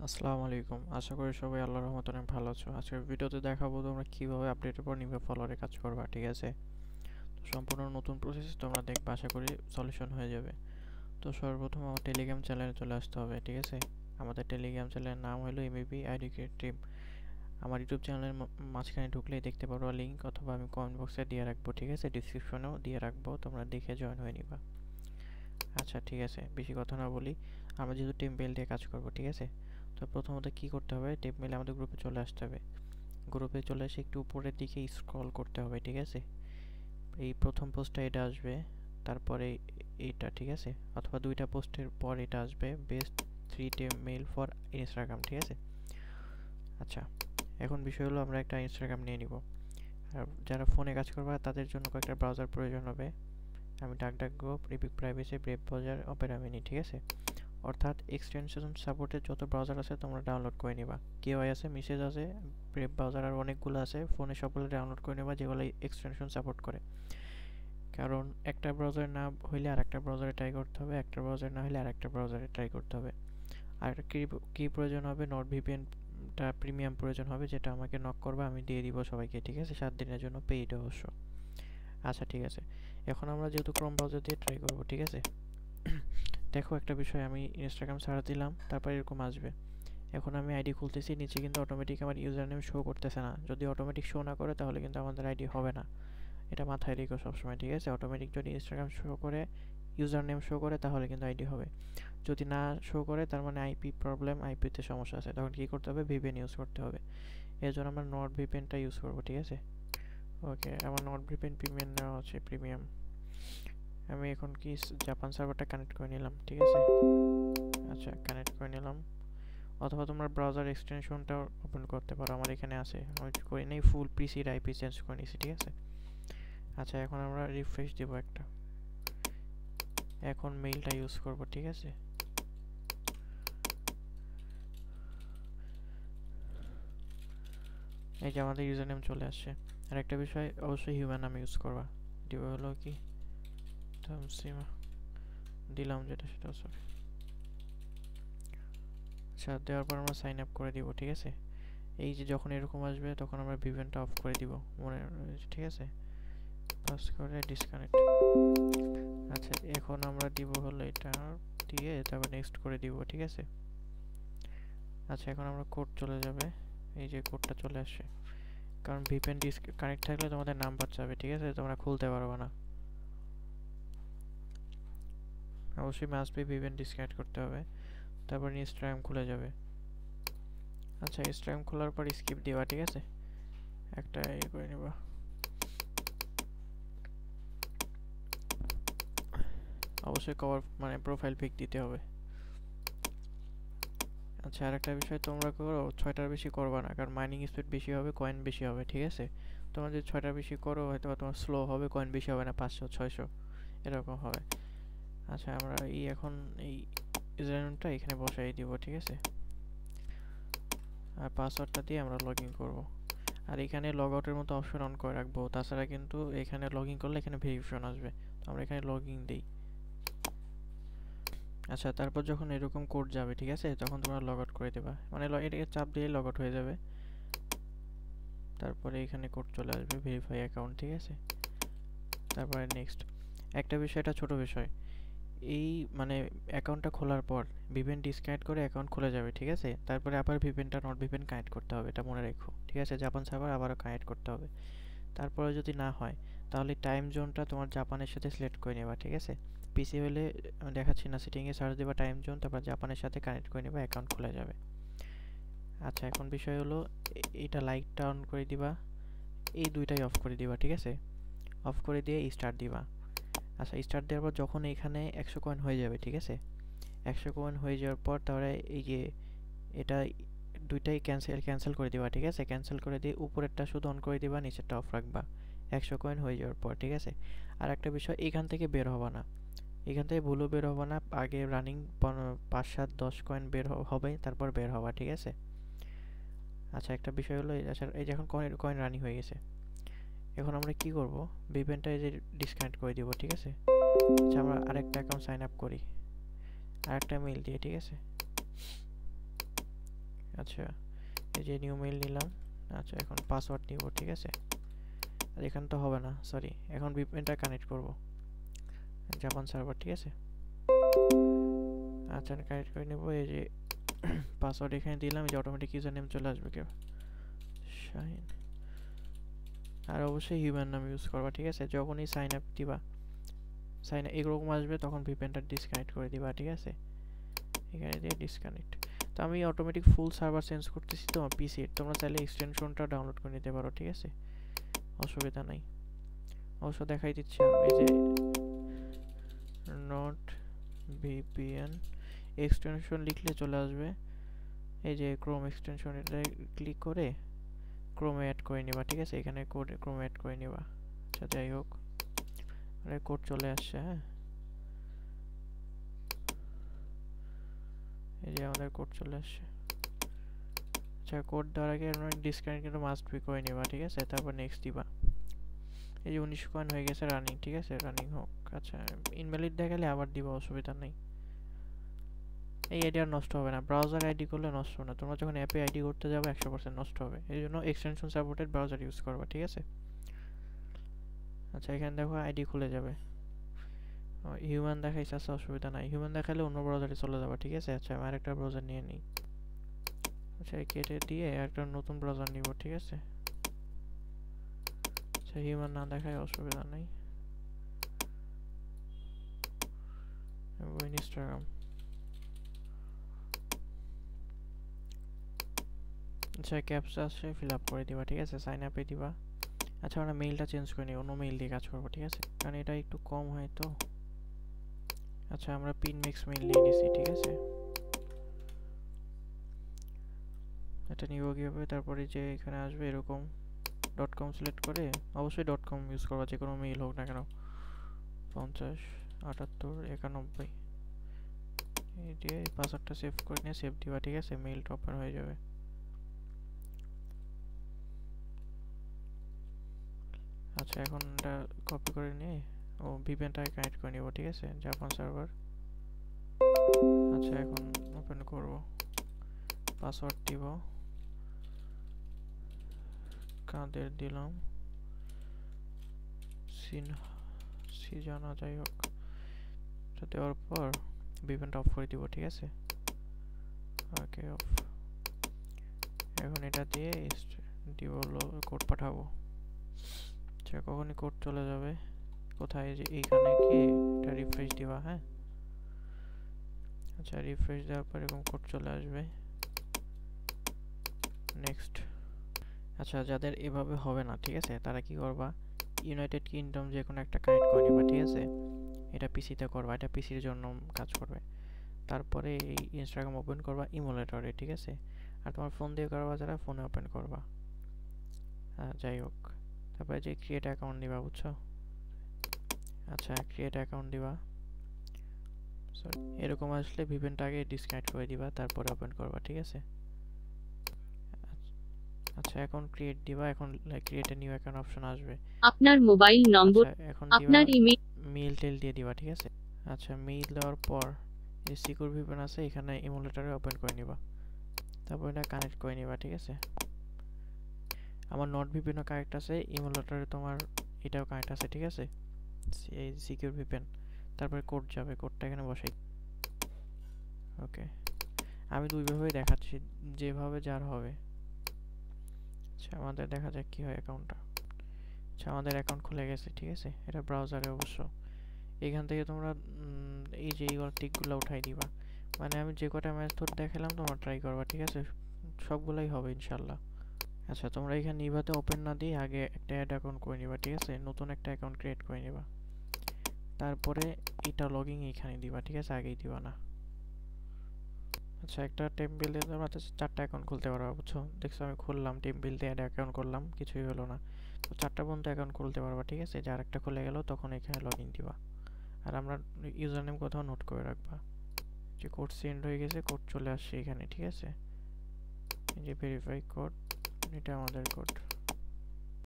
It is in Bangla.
আসসালামু আলাইকুম। আশা করি সবাই আল্লাহর রহমতে অনেক ভালো আছো। আজকের ভিডিওতে দেখাবো তোমরা কিভাবে আপডেটের পর নিবে ফলোয়ারে কাজ করবা, ঠিক আছে? তো সম্পূর্ণ নতুন প্রসেস তোমরা দেখবে, আশা করি সলিউশন হয়ে যাবে। তো সর্বপ্রথম আমার টেলিগ্রাম চ্যানেলে চলে আসতে হবে, ঠিক আছে? আমাদের টেলিগ্রাম চ্যানেলের নাম হলো এমবিপি আইডি ক্রিয়েট টিম। আমার ইউটিউব চ্যানেলের মাঝখানে ঢুকলেই দেখতে পারো লিঙ্ক, অথবা আমি কমেন্ট বক্সে দিয়ে রাখবো, ঠিক আছে? ডিসক্রিপশনেও দিয়ে রাখবো, তোমরা দেখে জয়েন হয়ে নিবা। আচ্ছা, ঠিক আছে, বেশি কথা না বলি, আমরা যেহেতু টিম মেল দিয়ে কাজ করবো, ঠিক আছে? তো প্রথমত কি করতে হবে, টিম মেলে আমাদের গ্রুপে চলে আসতে হবে। গ্রুপে চলে এসে একটু উপরের দিকে স্ক্রল করতে হবে, ঠিক আছে? এই প্রথম পোস্টটা এটা আসবে, তারপরে এইটা, ঠিক আছে? অথবা দুইটা পোস্টের পর এটা আসবে, বেস্ট 3 মেল ফর ইনস্টাগ্রাম, ঠিক আছে? আচ্ছা, এখন বিষয় হলো আমরা একটা ইনস্টাগ্রাম নিয়ে নিব। আর যারা ফোনে কাজ করবে তাদের জন্য কয়েকটা ব্রাউজার প্রয়োজন হবে। আমি ডাকডাকগো, রিপিক privacy, Brave browser, Opera Mini, ঠিক আছে? অর্থাৎ এক্সটেনশন সাপোর্টের যত ব্রাউজার আছে তোমরা ডাউনলোড করে নিবা। কেওয়াই আছে, মেসেজ আছে, ব্রেভ ব্রাউজার আর অনেকগুলো আছে, ফোনে সবগুলো ডাউনলোড করে নিবা যেগুলো এক্সটেনশন সাপোর্ট করে। কারণ একটা ব্রাউজার না হইলে আর একটা ব্রাউজারে ট্রাই করতে হবে, একটা ব্রাউজার না হলে আর একটা ব্রাউজারে ট্রাই করতে হবে। আর কি প্রয়োজন হবে, নট ভিপিএনটা প্রিমিয়াম প্রয়োজন হবে, যেটা আমাকে নক করবে, আমি দিয়ে দিব সবাইকে, ঠিক আছে? 7 দিনের জন্য পেইড অবশ্য। আচ্ছা, ঠিক আছে, এখন আমরা যেহেতু ক্রোম ব্রাউজার দিয়ে ট্রাই করবো, ঠিক আছে? দেখো একটা বিষয়, আমি ইনস্টাগ্রাম সার্চ দিলাম, তারপর এরকম আসবে। এখন আমি আইডি খুলতেছি, নিচে কিন্তু অটোমেটিক আমার ইউজার নেম শো করতেছে না। যদি অটোমেটিক শো না করে তাহলে কিন্তু আমাদের আইডি হবে না, এটা মাথায় রেখো সবসময়, ঠিক আছে? অটোমেটিক যদি ইনস্টাগ্রাম শো করে, ইউজার নেম শো করে, তাহলে কিন্তু আইডি হবে। যদি না শো করে তার মানে আইপি প্রবলেম, আইপিতে সমস্যা আছে, তখন কী করতে হবে, ভিপিএন ইউজ করতে হবে। এর জন্য আমরা নর্ড ভিপিএনটা ইউজ করবো, ঠিক আছে? ওকে, আমার নর্ড ভিপিএন প্রিমিয়াম নেওয়া আছে, প্রিমিয়াম। আমি এখন কি জাপান সার্ভারটা কানেক্ট করে নিলাম, ঠিক আছে? আচ্ছা, কানেক্ট করে নিলাম। অথবা তোমরা ব্রাউজার এক্সটেনশনটাও ওপেন করতে পারো, আমার এখানে আছে, আমি করি নেই, ফুল পিসির আইপি চেঞ্জ করে নিয়েছি, ঠিক আছে? আচ্ছা, এখন আমরা রিফ্রেশ দেবো একটা। এখন মেইলটা ইউজ করব, ঠিক আছে? এই যে আমাদের ইউজার নেম চলে আসছে। আর একটা বিষয়, অবশ্যই হিউম্যান নাম ইউজ করবা। দিব হলো কি, তামসিমা দিলাম, যেটা সেটা সরি। আচ্ছা, দেওয়ার পর আমরা সাইন আপ করে দিব, ঠিক আছে? এই যে যখন এরকম আসবে তখন আমরা ভিভেনটা অফ করে দিব, মনে রয়েছে, ঠিক আছে? পাস করে ডিসকানেক্ট। আচ্ছা, এখন আমরা দিব হলো এটা দিয়ে, তারপর নেক্সট করে দিব, ঠিক আছে? আচ্ছা, এখন আমরা কোড চলে যাবে, এই যে কোডটা চলে আসছে। কারণ ভিপিএন কানেক্ট থাকলে তোমাদের নাম্বার চাবে, ঠিক আছে? তোমরা খুলতে পারবে না, অবশ্যই মাস্ট বি ভিপিএন ডিসকানেক্ট করতে হবে, তারপর ইনস্টাগ্রাম খুলে যাবে। আচ্ছা, ইনস্টাগ্রাম খোলার পর স্কিপ দিবা, ঠিক আছে? একটা ইয়ে করে নিবা। অবশ্যই কভার মানে প্রোফাইল পিক দিতে হবে। আচ্ছা, আর একটা বিষয়, তোমরা করো 6টার বেশি করবা না, কারণ মাইনিং স্পিড বেশি হবে, কয়েন বেশি হবে, ঠিক আছে? তোমরা যদি 6টার বেশি করো হয়তো তোমার স্লো হবে, কয়েন বেশি হবে না, 500 600 এরকম হবে। আচ্ছা, আমরা এখন এই ইউজারনেমটা এখানে বসাই দিব, ঠিক আছে? আর পাসওয়ার্ডটা দিয়ে আমরা লগ ইন করবো। আর এখানে লগ আউটের মতো অপশন অন করে রাখবো, তাছাড়া কিন্তু এখানে লগ ইন করলে এখানে ভেরিফিকেশন আসবে, তো আমরা এখানে লগ ইন দিই। আচ্ছা, তারপর যখন এরকম কোড যাবে, ঠিক আছে, তখন তোমরা লগ আউট করে দেবা, মানে এটাকে চাপ দিয়ে লগ আউট হয়ে যাবে। তারপরে এখানে কোড চলে আসবে, ভেরিফাই অ্যাকাউন্ট, ঠিক আছে? তারপরে নেক্সট। একটা বিষয়, এটা ছোট বিষয়, এই মানে অ্যাকাউন্টটা খোলার পর ভিপিএন ডিসকানেক্ট করে অ্যাকাউন্ট খুলে যাবে, ঠিক আছে? তারপরে আবার ভিপিএনটা নট ভিপিএন কানেক্ট করতে হবে, এটা মনে রেখো, ঠিক আছে? জাপান সার্ভার আবারও কানেক্ট করতে হবে। তারপরে যদি না হয় তাহলে টাইম জোনটা তোমার জাপানের সাথে সিলেক্ট করে নেবা, ঠিক আছে? পিসি হলে আমি দেখাচ্ছি না, সেটিংয়ে সার্চ দেবা টাইম জোন, তারপর জাপানের সাথে কানেক্ট করে নেবা, অ্যাকাউন্ট খুলে যাবে। আচ্ছা, এখন বিষয় হলো এটা লাইটটা অন করে দিবা, এই দুইটাই অফ করে দিবা, ঠিক আছে? অফ করে দিয়ে স্টার্ট দিবা। আচ্ছা, স্টার্ট দেওয়ার পর যখন এখানে 100 কয়েন হয়ে যাবে, ঠিক আছে? 100 কয়েন হয়ে যাওয়ার পর তাহলে এই যে এটা দুইটাই ক্যান্সেল করে দিবা, ঠিক আছে? ক্যান্সেল করে দিয়ে উপরেরটা শুধু অন করে দিবা, নিচেরটা অফ রাখবা 100 কয়েন হয়ে যাওয়ার পর, ঠিক আছে? আর একটা বিষয়, এখান থেকে বের হবা না, এখান থেকে ভুলও বের হবা না, আগে রানিং 5 7 10 কয়েন বের হবে, তারপর বের হবা, ঠিক আছে? আচ্ছা, একটা বিষয় হলো, আচ্ছা এই যে এখন কয়েন রানিং হয়ে গেছে, এখন আমরা কি করব, ভিপিএনটা এই যে ডিসকানেক্ট করে দিব, ঠিক আছে? আচ্ছা, আমরা আরেকটা অ্যাকাউন্ট সাইন আপ করি, আরেকটা মেইল দিয়ে, ঠিক আছে? আচ্ছা এই যে নিউ মেইল নিলাম। আচ্ছা এখন পাসওয়ার্ড দিব, ঠিক আছে। আর এখানে তো হবে না, সরি। এখন ভিপিএনটা কানেক্ট করব জাপান সার্ভার, ঠিক আছে। আচ্ছা কানেক্ট করে নেব। এই যে পাসওয়ার্ড এখানে দিলাম, এই যে অটোমেটিক ইউজার নেম চলে আসবে কেউ শাহিন। আর অবশ্যই হিউম্যান নাম ইউজ করবা, ঠিক আছে। যখনই সাইন আপ দিবা, সাইন এরকম আসবে তখন ভিপিএনটা ডিসকানেক্ট করে দিবা, ঠিক আছে। এখানে দিয়ে ডিসকানেক্ট। তো আমি অটোমেটিক ফুল সার্ভার চেঞ্জ করতেছি তোমার পিসি। তোমরা চাইলে এক্সটেনশনটা ডাউনলোড করে নিতে পারো, ঠিক আছে, অসুবিধা নাই। অবশ্য দেখাই দিচ্ছি আমি, এই যে নট ভিপিএন এক্সটেনশন লিখলে চলে আসবে। এই যে ক্রোম এক্সটেনশন, এটা ক্লিক করে ক্রোমে অ্যাড করে নিবা, ঠিক আছে। এখানে কোড ক্রোমে অ্যাড করে নিবা। আচ্ছা যাই হোক, আরে কোড চলে আসছে। হ্যাঁ এই যে আমাদের কোড চলে আসছে। আচ্ছা কোড দেওয়ার আগে ডিসকানেক্ট কিন্তু মাস্ট বি করে নিবা, ঠিক আছে। তারপর নেক্সট দিবা। এই যে 19 কয়েন হয়ে গেছে রানিং, ঠিক আছে, রানিং হোক। আচ্ছা ইনভ্যালিড দেখালে আবার দিবা, অসুবিধা নেই। এই আইডি আর নষ্ট হবে না, ব্রাউজার আইডি করলে নষ্ট হবে না। তোমরা যখন অ্যাপে আইডি করতে যাবে 100% নষ্ট হবে, এই জন্য এক্সটেনশন সাপোর্টেড ব্রাউজার ইউজ করবা, ঠিক আছে। আচ্ছা এখানে দেখো আইডি খুলে যাবে। হিউম্যান দেখাইছে, আচ্ছা অসুবিধা নাই। হিউম্যান দেখালে অন্য ব্রাউজারে চলে যাবে, ঠিক আছে। আচ্ছা আমি আরেকটা ব্রাউজার নিয়ে নিই। আচ্ছা কেটে দিয়ে একটা নতুন ব্রাউজার নিব, ঠিক আছে। আচ্ছা হিউম্যান না দেখায় অসুবিধা নাই। ইনস্টাগ্রাম। আচ্ছা ক্যাপচা আছে, ফিল আপ করে দিবা, ঠিক আছে। সাইন আপে দিবা। আচ্ছা আমরা মেইলটা চেঞ্জ করে নিই, অন্য মেইল দিয়ে কাজ করবো, ঠিক আছে, কারণ এটা একটু কম হয় তো। আচ্ছা আমরা পিন মিক্স মেইল নিয়ে নিছি, ঠিক আছে। এটা নিব কীভাবে, তারপরে যে এখানে আসবে এরকম .com সিলেক্ট করে, অবশ্যই .com ইউজ করবা, যে কোনো মেইল হোক না কেন। 50 78 91 এই দিয়ে পাসওয়ার্ডটা সেভ করে নিয়ে সেভ দিবা, ঠিক আছে। মেইলটা ওপেন হয়ে যাবে। আচ্ছা এখন এটা কপি করে নিয়ে ও ভিপিএনটাকে কানেক্ট করে নিব, ঠিক আছে, জাপান সার্ভার। আচ্ছা এখন ওপেন করব, পাসওয়ার্ড দিব, কাদের দিলাম, সিজানা, যাই হোক। এটা দেওয়ার পর ভিপিএনটা অফ করে দিব, ঠিক আছে। ওকে অফ। এখন এটা দিয়ে দিব কোড পাঠাবো। আচ্ছা কখনই কোড চলে যাবে কোথায়, যে এইখানে কি এটা রিফ্রেশ দিবা। হ্যাঁ আচ্ছা রিফ্রেশ দেওয়ার পর এরকম কোড চলে আসবে। নেক্সট। আচ্ছা যাদের এভাবে হবে না, ঠিক আছে, তারা কি করবা, ইউনাইটেড কিংডম যে কোনো একটা কানেক্ট করে নিবা, ঠিক আছে। এটা পিসিতে করবা, এটা পিসির জন্য কাজ করবে। তারপরে এই ইনস্টাগ্রাম ওপেন করবা ইমুলেটরে, ঠিক আছে। আর তোমার ফোন দিয়ে করবা যারা, ফোনে ওপেন করবা। যাই হোক, তারপরে যে ক্রিয়েট অ্যাকাউন্ট দিবা, বুঝছো। আচ্ছা ক্রিয়েট অ্যাকাউন্ট দিবা। সরি এরকম আসলে ভিপিএনটা আগে ডিসকানেক্ট করে দিবা, তারপরে ওপেন করবা, ঠিক আছে। আচ্ছা এখন ক্রিয়েট দিবা, এখন create a new account option আসবে। আপনার মোবাইল নম্বর, এখন আপনার ইমেল, মেইল টেল দিয়ে দিবা, ঠিক আছে। আচ্ছা মেইল দেওয়ার পর এই সিকিউর ভিপিএন আছে, এখানে ইমুলেটরে ওপেন করে নিবা, তারপর এটা কানেক্ট করে নিবা, ঠিক আছে। আমার নট ভিপিএনও কানেক্ট আছে, ইমুলেটরে তোমার এটাও কানেক্ট আছে, ঠিক আছে, এই সিকিউর ভিপিএন। তারপরে কোড যাবে, কোডটা এখানে বসাই। ওকে আমি দুইভাবেই দেখাচ্ছি, যেভাবে যার হবে। আচ্ছা আমাদের দেখা যাক কি হয় অ্যাকাউন্টটা। আচ্ছা আমাদের অ্যাকাউন্ট খুলে গেছে, ঠিক আছে। এটা ব্রাউজারে অবশ্য। এখান থেকে তোমরা এই যে এইগুলো টিকগুলো উঠাই দিবা। মানে আমি যে কটা মেথড দেখালাম তোমরা ট্রাই করবা, ঠিক আছে, সবগুলাই হবে ইনশাল্লাহ। আচ্ছা তোমরা এখানে নিভাতে ওপেন না দিয়ে আগে একটা অ্যাড অ্যাকাউন্ট করে নিবা, ঠিক আছে, নতুন একটা অ্যাকাউন্ট ক্রিয়েট করে নিবা। তারপরে এটা লগইন এইখানে দিবা, ঠিক আছে, আগেই দিবা না। আচ্ছা একটা টেম্পল দিয়ে তোমরা 4টা অ্যাকাউন্ট খুলতে পারবা, বুঝছো। দেখছো আমি খুললাম, টেম্পল দিয়ে অ্যাড অ্যাকাউন্ট করলাম, কিছুই হলো না। তো 4টা পর্যন্ত অ্যাকাউন্ট খুলতে পারবা, ঠিক আছে। যে আরেকটা খুলে গেল তখন এখানে লগইন দিবা। আর আমরা ইউজার নেম কোথাও নোট করে রাখবা, যে কোড সেন্ড হয়ে গেছে, কোড চলে আসছে এখানে, ঠিক আছে। এই যে ভেরিফাই কোড, এটা আমাদের কোড।